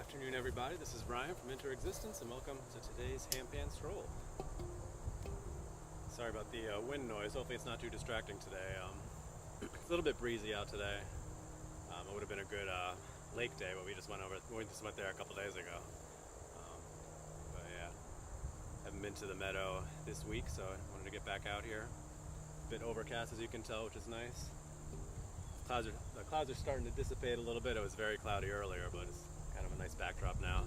afternoon, everybody. This is Ryan from Interexistence, and welcome to today's Handpan Stroll. Sorry about the wind noise. Hopefully it's not too distracting today. It's a little bit breezy out today. It would have been a good lake day, but we just went there a couple days ago. But yeah, haven't been to the meadow this week, so I wanted to get back out here. A bit overcast, as you can tell, which is nice. The clouds are starting to dissipate a little bit. It was very cloudy earlier, but it's kind of a nice backdrop now.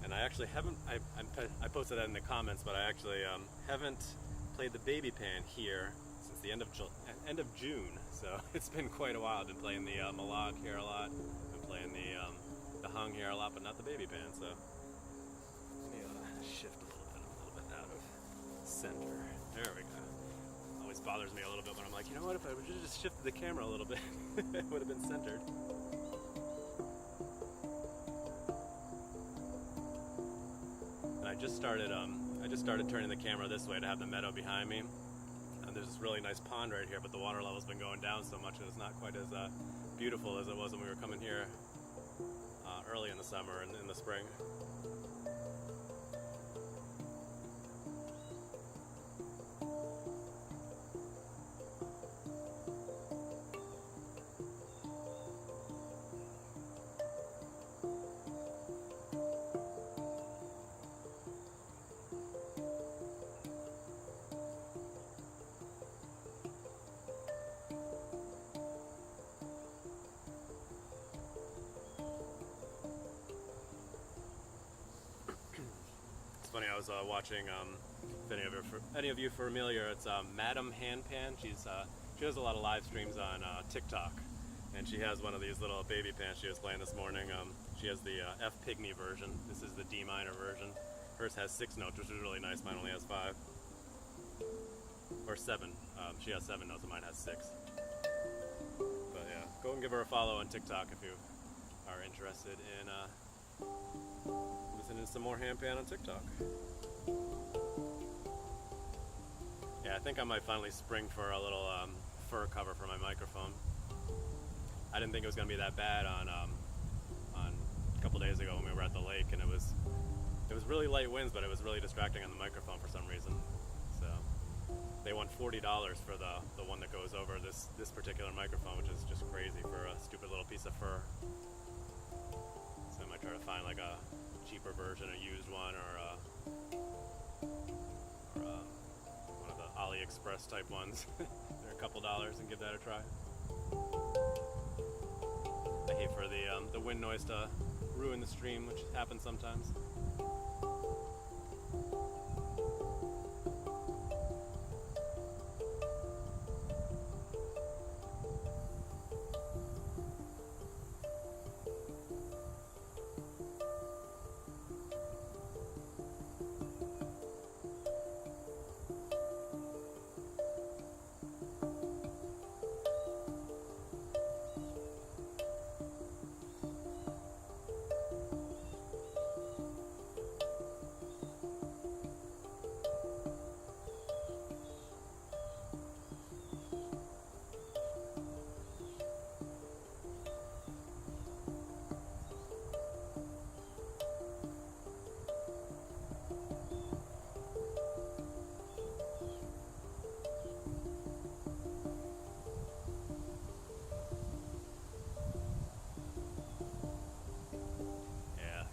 And I actually haven't, I posted that in the comments, but I actually haven't played the baby pan here since the end of June. So it's been quite a while. I've been playing the Malog here a lot. Been playing the hung here a lot, but not the baby pan. So let me shift a little bit out of center. There we go. Always bothers me a little bit when I'm like, you know what, if I would just shifted the camera a little bit, it would have been centered. And I just started turning the camera this way to have the meadow behind me. And there's this really nice pond right here, but the water level's been going down so much that it's not quite as beautiful as it was when we were coming here early in the summer and in the spring. Funny, I was watching, if any of you familiar, it's Madam Handpan. She does a lot of live streams on TikTok, and she has one of these little baby pans she was playing this morning. She has the F Pygmy version. This is the D minor version. Hers has 6 notes, which is really nice. Mine only has 5 or 7. She has 7 notes, and mine has 6. But yeah, go and give her a follow on TikTok if you are interested in listening to some more handpan on TikTok. Yeah, I think I might finally spring for a little fur cover for my microphone. I didn't think it was going to be that bad on a couple days ago when we were at the lake, and it was really light winds, but it was really distracting on the microphone for some reason. So they want $40 for the one that goes over this particular microphone, which is just crazy for a stupid little piece of fur. So I might try to find like a cheaper version, a used one, or one of the AliExpress type ones. They're a couple dollars, and give that a try. I hate for the wind noise to ruin the stream, which happens sometimes.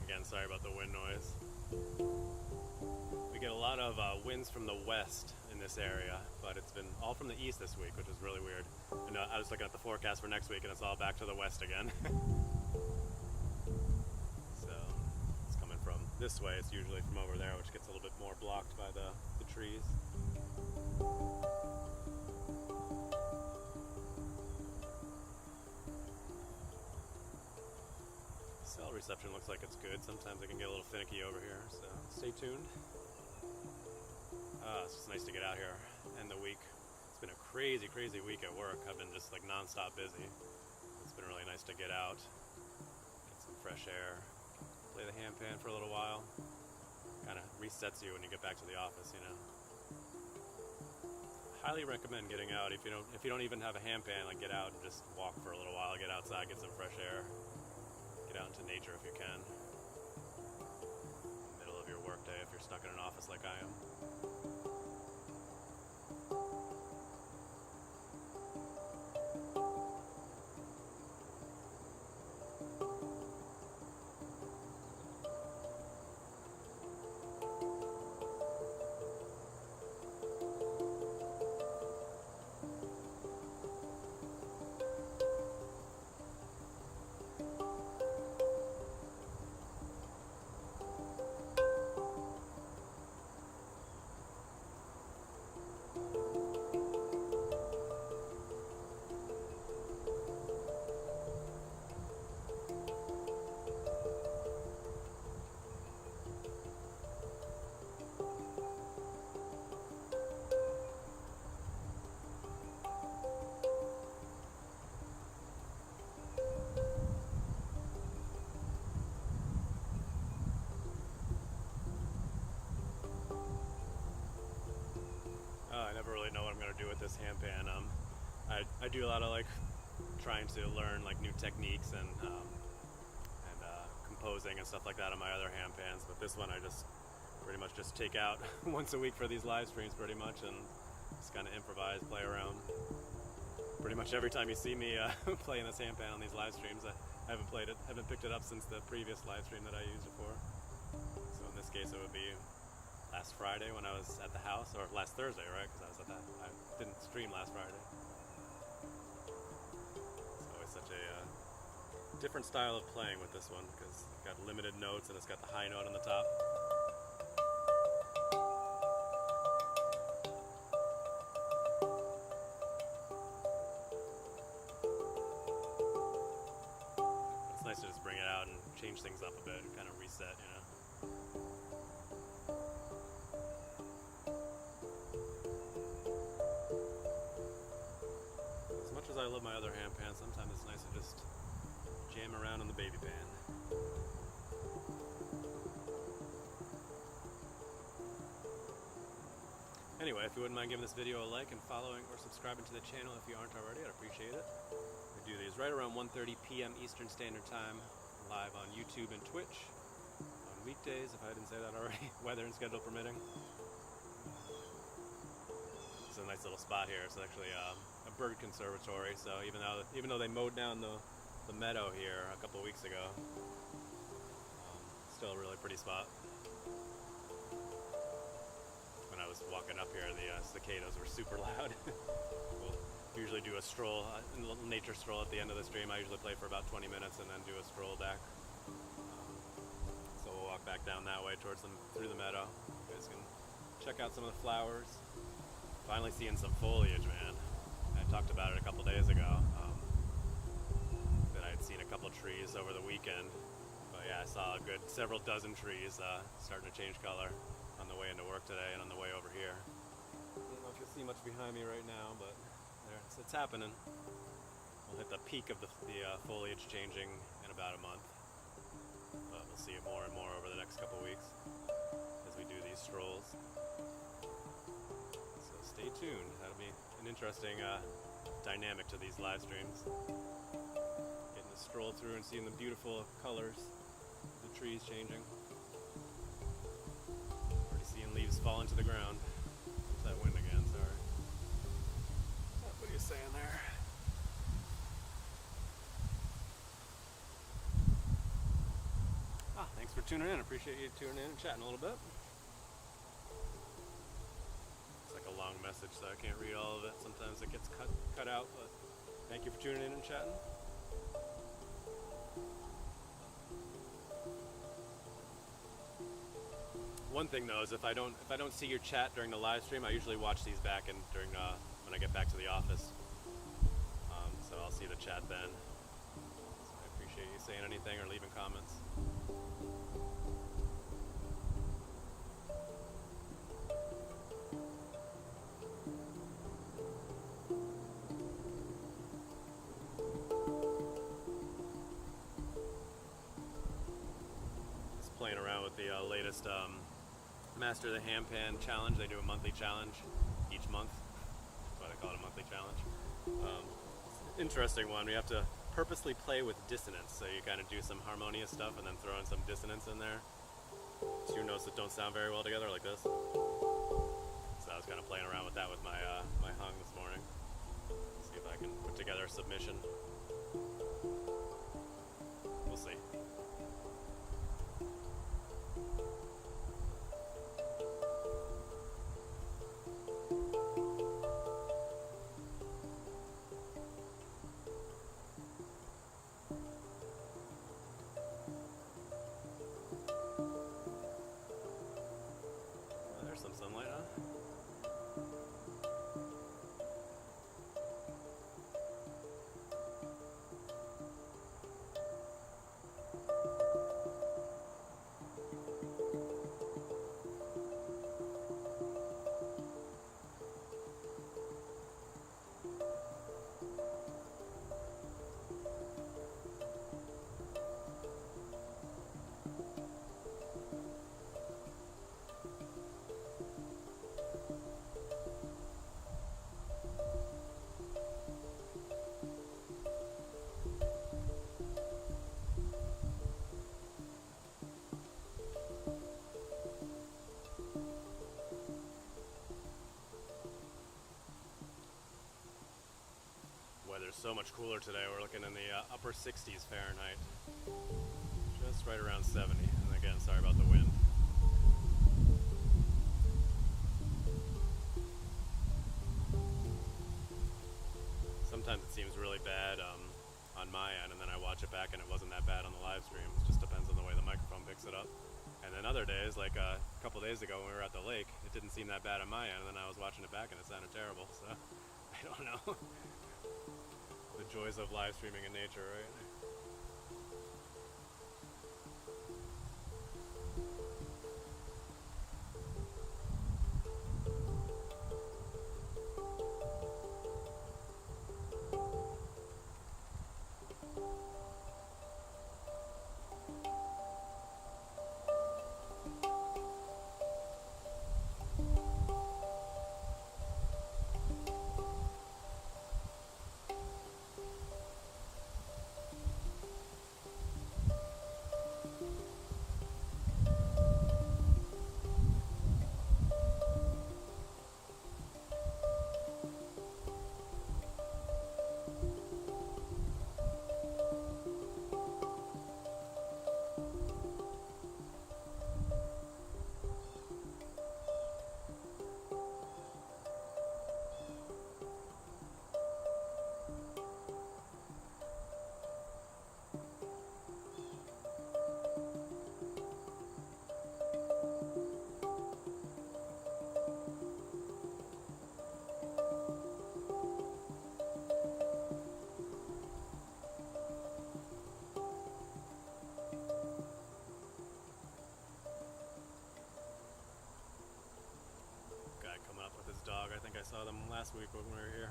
Again, sorry about the wind noise. We get a lot of winds from the west in this area, but it's been all from the east this week, which is really weird. And I was looking at the forecast for next week, and it's all back to the west again. So it's coming from this way. It's usually from over there, which gets a little bit more blocked by the trees. Cell reception looks like it's good. Sometimes I can get a little finicky over here, so stay tuned. It's just nice to get out here and the week. It's been a crazy week at work. I've been just like non-stop busy. It's been really nice to get out, get some fresh air, play the handpan for a little while. Kind of resets you when you get back to the office, you know. Highly recommend getting out. If you don't even have a handpan, like get out and just walk for a little while, get outside, get some fresh air. Get out into nature if you can. Middle of your workday if you're stuck in an office like I am. I never really know what I'm going to do with this handpan. I do a lot of like trying to learn like new techniques and composing and stuff like that on my other handpans, but this one I just pretty much just take out once a week for these live streams pretty much, and just kind of improvise, play around. Pretty much every time you see me playing this handpan on these live streams, I haven't picked it up since the previous live stream that I used it for. So in this case it would be last Friday when I was at the house, or last Thursday, right? Because I didn't stream last Friday. It's always such a different style of playing with this one, because it's got limited notes and it's got the high note on the top. It's nice to just bring it out and change things up a bit and kind of reset, you know. As I love my other handpan, sometimes it's nice to just jam around on the baby pan. Anyway, if you wouldn't mind giving this video a like and following or subscribing to the channel if you aren't already, I'd appreciate it. We do these right around 1:30 p.m. Eastern Standard Time, live on YouTube and Twitch on weekdays, if I didn't say that already, weather and schedule permitting. It's a nice little spot here. It's actually a bird conservatory, so even though they mowed down the meadow here a couple weeks ago, still a really pretty spot. When I was walking up here, the cicadas were super loud. We'll usually do a stroll, a little nature stroll at the end of the stream. I usually play for about 20 minutes and then do a stroll back. So we'll walk back down that way through the meadow. You guys can check out some of the flowers. Finally seeing some foliage, man. I talked about it a couple days ago, that I had seen a couple trees over the weekend. But yeah, I saw a good several dozen trees starting to change color on the way into work today and on the way over here. I don't know if you'll see much behind me right now, but it's happening. We'll hit the peak of the foliage changing in about a month. But we'll see it more and more over the next couple weeks as we do these strolls. Stay tuned. That'll be an interesting dynamic to these live streams. Getting to stroll through and seeing the beautiful colors of the trees changing. Already seeing leaves fall into the ground. There's that wind again, sorry. What are you saying there? Thanks for tuning in. Appreciate you tuning in and chatting a little bit. A long message, so I can't read all of it. Sometimes it gets cut out, but thank you for tuning in and chatting. One thing though is if I don't see your chat during the live stream, I usually watch these back during when I get back to the office. So I'll see the chat then. So I appreciate you saying anything or leaving comments. Playing around with the latest Master the Handpan challenge. They do a monthly challenge each month. That's why they call it a monthly challenge. Interesting one. We have to purposely play with dissonance, so you kind of do some harmonious stuff and then throw in some dissonance in there. Two notes that don't sound very well together, like this. So I was kind of playing around with that with my my hung this morning. See if I can put together a submission. We'll see. Some sunlight, huh? Weather's so much cooler today. We're looking in the upper 60s Fahrenheit, just right around 70. And again, sorry about the wind. Sometimes it seems really bad on my end, and then I watch it back and it wasn't that bad on the live stream. It just depends on the way the microphone picks it up. And then other days, like a couple days ago when we were at the lake, it didn't seem that bad on my end, and then I was watching it back and it sounded terrible. So I don't know. The joys of live streaming in nature, right? Dog. I think I saw them last week when we were here.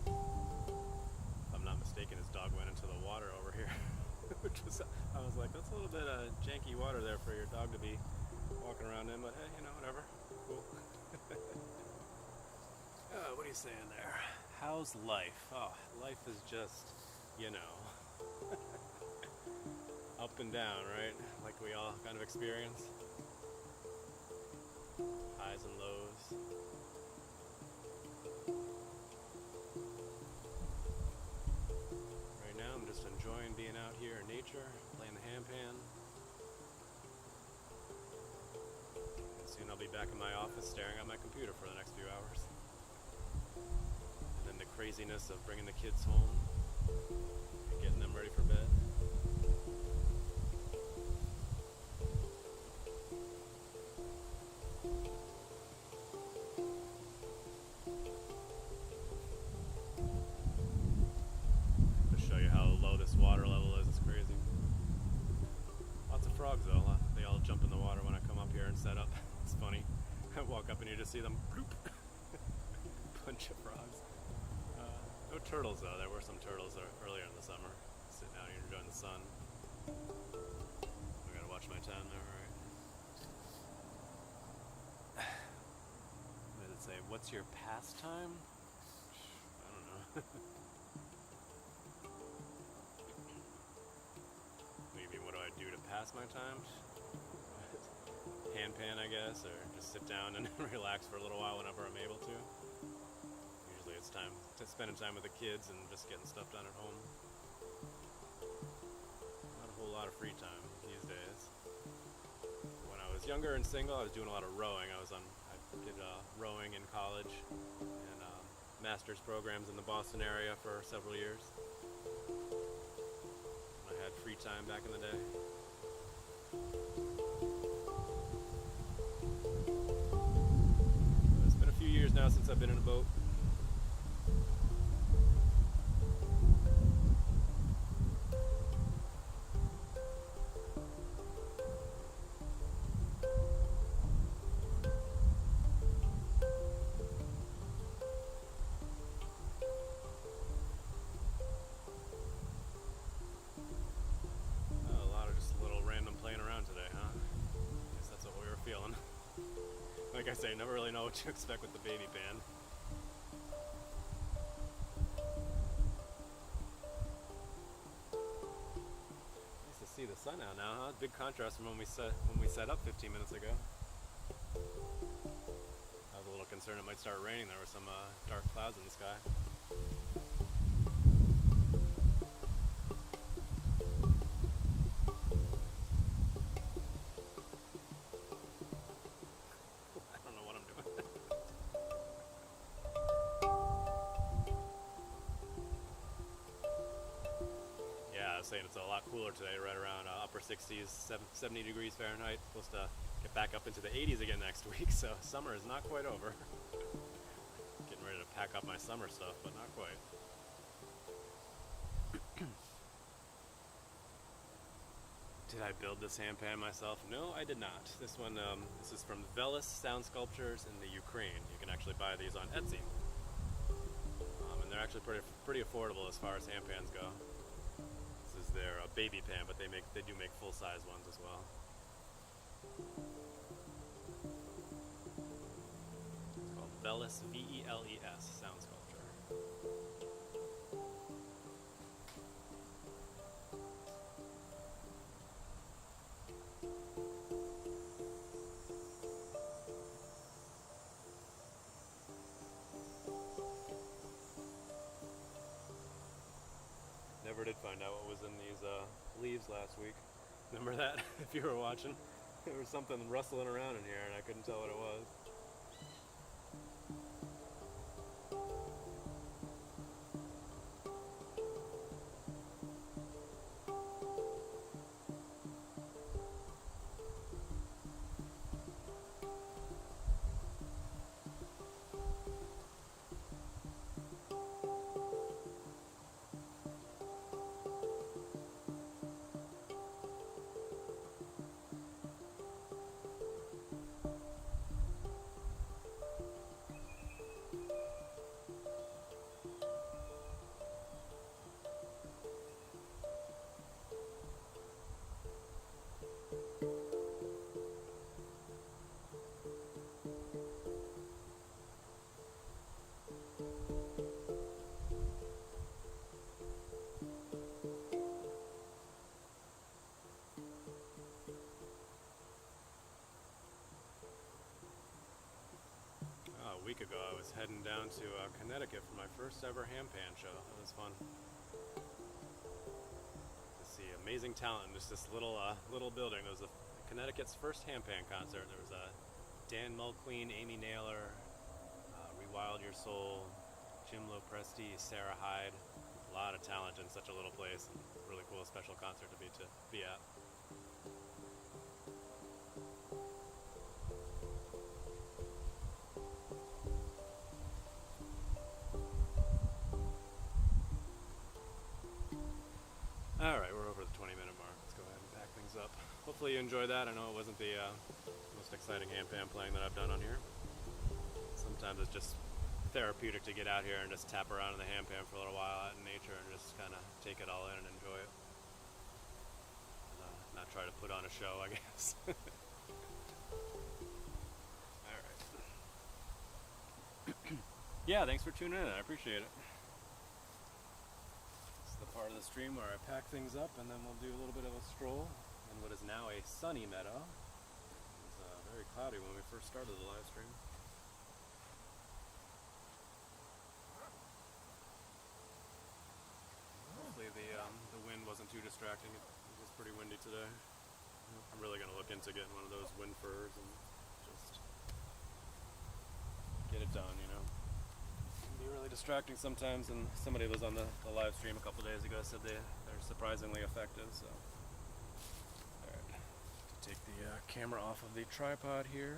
If I'm not mistaken, his dog went into the water over here, which was, I was like, that's a little bit janky water there for your dog to be walking around in, but hey, you know, whatever. Cool. What are you saying there? How's life? Oh, life is just, you know, up and down, right? Like we all kind of experience. Highs and lows. Right now I'm just enjoying being out here in nature, playing the handpan. And soon I'll be back in my office staring at my computer for the next few hours. And then the craziness of bringing the kids home and getting them ready for bed. Water level is, it's crazy. Lots of frogs though, they all jump in the water when I come up here and set up. It's funny. I walk up and you just see them bloop. Bunch of frogs. No turtles though, there were some turtles earlier in the summer. Sitting out here enjoying the sun. I gotta watch my time there, right? What does it say? What's your pastime? I don't know. pass my time. Handpan, I guess, or just sit down and relax for a little while whenever I'm able to. Usually it's time to spending time with the kids and just getting stuff done at home. Not a whole lot of free time these days. When I was younger and single, I was doing a lot of rowing. I did rowing in college and master's programs in the Boston area for several years. I had free time back in the day. It's been a few years now since I've been in a boat. Like I say, never really know what to expect with the baby pan. Nice to see the sun out now, huh? Big contrast from when we set up 15 minutes ago. I was a little concerned it might start raining. There were some dark clouds in the sky. Saying it's a lot cooler today, right around upper 60s, 70 degrees Fahrenheit. Supposed to get back up into the 80s again next week, so summer is not quite over. Getting ready to pack up my summer stuff, but not quite. Did I build this handpan myself? No, I did not. This one, this is from Velis Sound Sculptures in the Ukraine. You can actually buy these on Etsy, and they're actually pretty affordable as far as handpans go. They're a baby pan, but they do make full-size ones as well. It's called Velis, V-E-L-E-S, Sound Sculpture. Never did find out what was in these leaves last week. Remember that? If you were watching, there was something rustling around in here and I couldn't tell what it was. A week ago I was heading down to Connecticut for my first ever handpan show. It was fun to see amazing talent in just this little building. It was Connecticut's first handpan concert. There was Dan Mulqueen, Amy Naylor, Rewild Your Soul, Jim Lopresti, Sarah Hyde. A lot of talent in such a little place. Really cool, special concert to be at. Alright, we're over the 20-minute mark. Let's go ahead and pack things up. Hopefully you enjoyed that. I know it wasn't the most exciting handpan playing that I've done on here. Sometimes it's just therapeutic to get out here and just tap around in the handpan for a little while out in nature and just kind of take it all in and enjoy it. And, not try to put on a show, I guess. Alright. Yeah, thanks for tuning in. I appreciate it. Part of the stream where I pack things up and then we'll do a little bit of a stroll and in what is now a sunny meadow. It was very cloudy when we first started the live stream. Hopefully the wind wasn't too distracting. It was pretty windy today. I'm really going to look into getting one of those wind furs and just get it done, you know. It can be really distracting sometimes, and somebody was on the live stream a couple days ago, said they're surprisingly effective, so. Alright, to take the camera off of the tripod here.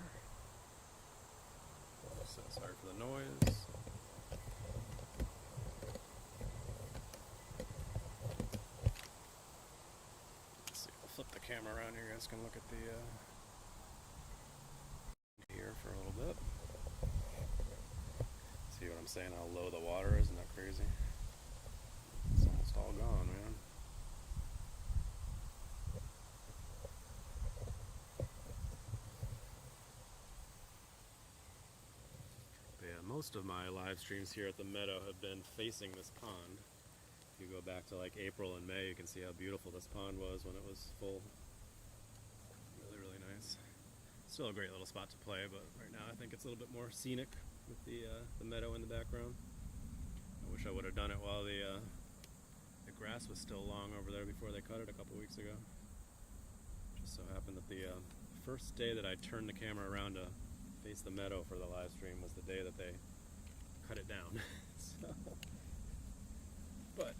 So sorry for the noise. Flip the camera around here, you guys can look at the here for a little bit. See what I'm saying, how low the water is? Isn't that crazy? It's almost all gone, man. But yeah, most of my live streams here at the meadow have been facing this pond. If you go back to like April and May, you can see how beautiful this pond was when it was full. Really, really nice. Still a great little spot to play, but right now I think it's a little bit more scenic with the meadow in the background. I wish I would have done it while the grass was still long over there before they cut it a couple weeks ago. Just so happened that the first day that I turned the camera around to face the meadow for the live stream was the day that they cut it down. So. But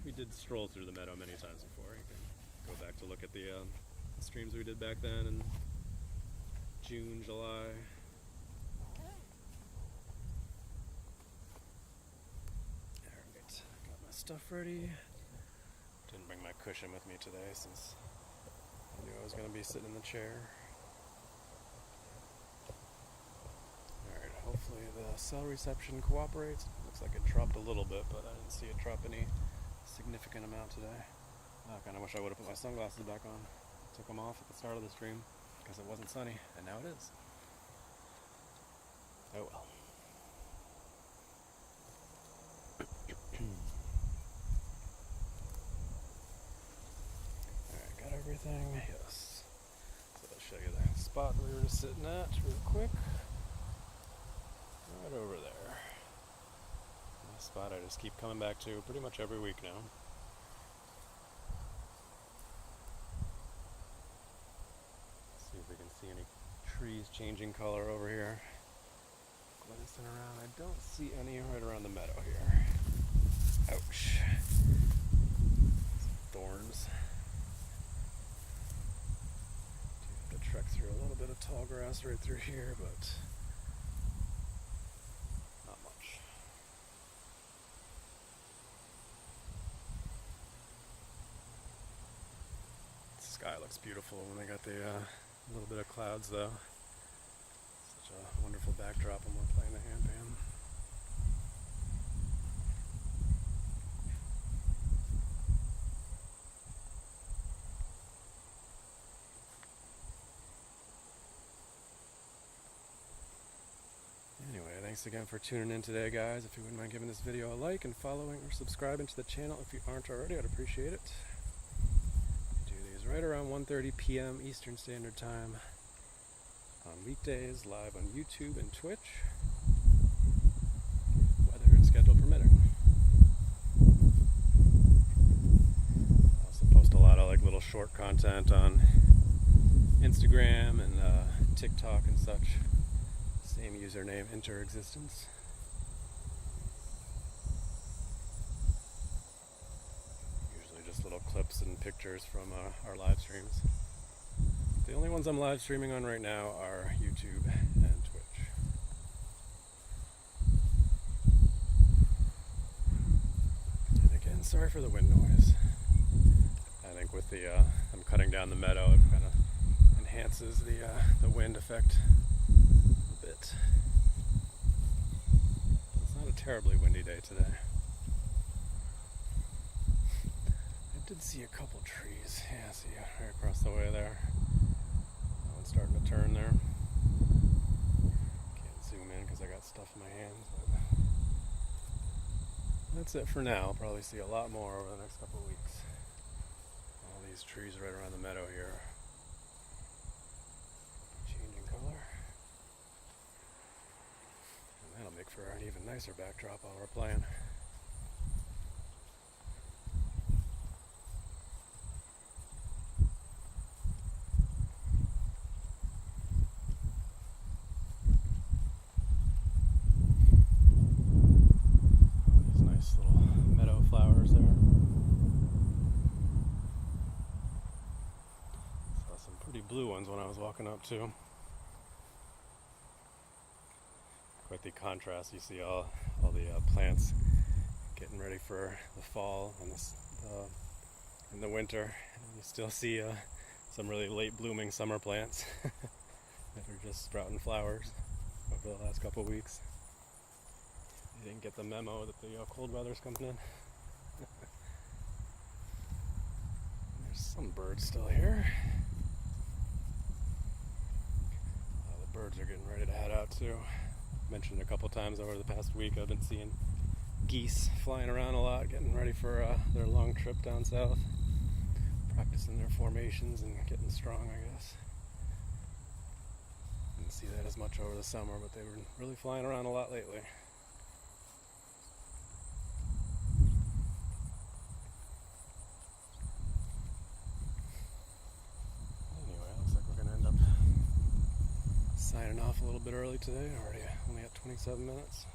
we did stroll through the meadow many times before. You can go back to look at the streams we did back then in June, July. Alright, got my stuff ready. Didn't bring my cushion with me today since I knew I was going to be sitting in the chair. Alright, hopefully the cell reception cooperates. Looks like it dropped a little bit, but I didn't see it drop any significant amount today. I kind of wish I would have put my sunglasses back on. Took them off at the start of the stream because it wasn't sunny, and now it is. Oh well. Alright, got everything? Yes. So I'll show you the spot we were just sitting at real quick. Right over there. Spot I just keep coming back to pretty much every week now. Let's see if we can see any trees changing color over here. Glancing around, I don't see any right around the meadow here. Ouch. Some thorns. Do have to trek through a little bit of tall grass right through here, but not much. Sky looks beautiful when they got the little bit of clouds though. Such a wonderful backdrop when we're playing the handpan. Anyway, thanks again for tuning in today, guys. If you wouldn't mind giving this video a like and following or subscribing to the channel if you aren't already, I'd appreciate it. Right around 1:30 p.m. Eastern Standard Time on weekdays, live on YouTube and Twitch, weather and schedule permitting. I also post a lot of like little short content on Instagram and TikTok and such. Same username, Interexistence. Little clips and pictures from our live streams. The only ones I'm live streaming on right now are YouTube and Twitch. And again, sorry for the wind noise. I think with the I'm cutting down the meadow, it kind of enhances the wind effect a bit. It's not a terribly windy day today. I did see a couple trees. Yeah, I see right across the way there. That one's starting to turn there. Can't zoom in because I got stuff in my hands. But that's it for now. I'll probably see a lot more over the next couple of weeks. All these trees right around the meadow here. Changing color. And that'll make for an even nicer backdrop while we're playing. Blue ones when I was walking up too. Quite the contrast. You see all the plants getting ready for the fall and in the winter, and you still see some really late blooming summer plants that are just sprouting flowers over the last couple of weeks. You didn't get the memo that the cold weather's coming in. There's some birds still here. Birds are getting ready to head out too. Mentioned a couple times over the past week I've been seeing geese flying around a lot, getting ready for their long trip down south, practicing their formations and getting strong, I guess. Didn't see that as much over the summer, but they were really flying around a lot lately. Signing off a little bit early today, already only at 27 minutes.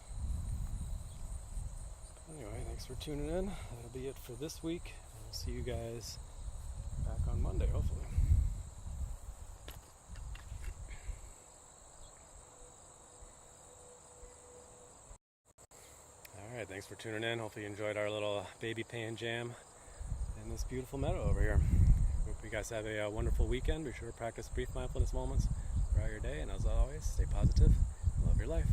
Anyway, thanks for tuning in. That'll be it for this week. We'll see you guys back on Monday, hopefully. Alright, thanks for tuning in. Hopefully you enjoyed our little baby pan jam in this beautiful meadow over here. Hope you guys have a wonderful weekend. Be sure to practice brief mindfulness moments throughout your day, and as always, stay positive, love your life.